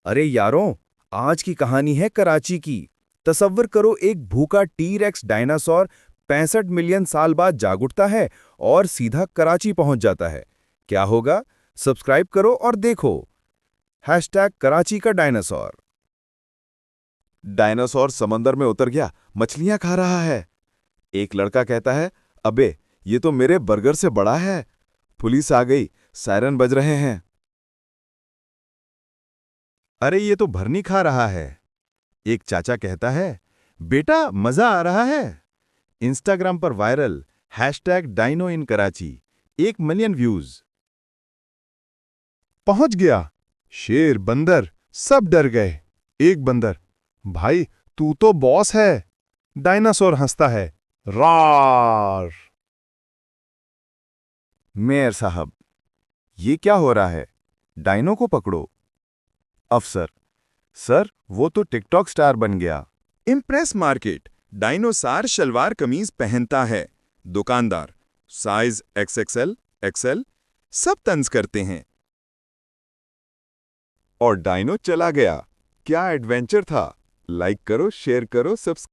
अरे यारों, आज की कहानी है कराची की। तसव्वुर करो, एक भूखा टी-रेक्स डायनासोर 65 मिलियन साल बाद जाग उठता है और सीधा कराची पहुंच जाता है। क्या होगा? सब्सक्राइब करो और देखो। #कराची का डायनासोर। डायनासोर समंदर में उतर गया, मछलियां खा रहा है। एक लड़का कहता है, अबे ये तो मेरे बर्गर से बड़ा है। पुलिस आ गई, सायरन बज रहे हैं। अरे ये तो भरनी खा रहा है। एक चाचा कहता है, बेटा मजा आ रहा है। इंस्टाग्राम पर वायरल, #डाइनो इन कराची, 1 मिलियन व्यूज। पहुंच गया। शेर, बंदर सब डर गए। एक बंदर, भाई तू तो बॉस है। डायनासोर हंसता है, रार। मेयर साहब, ये क्या हो रहा है? डायनो को पकड़ो। अफसर, सर वो तो टिकटॉक स्टार बन गया। इम्प्रेस मार्केट, डायनोसार शलवार कमीज पहनता है। दुकानदार, साइज XXL, XL, सब तंज करते हैं। और डायनो चला गया। क्या एडवेंचर था। लाइक करो, शेयर करो, सब्सक्राइब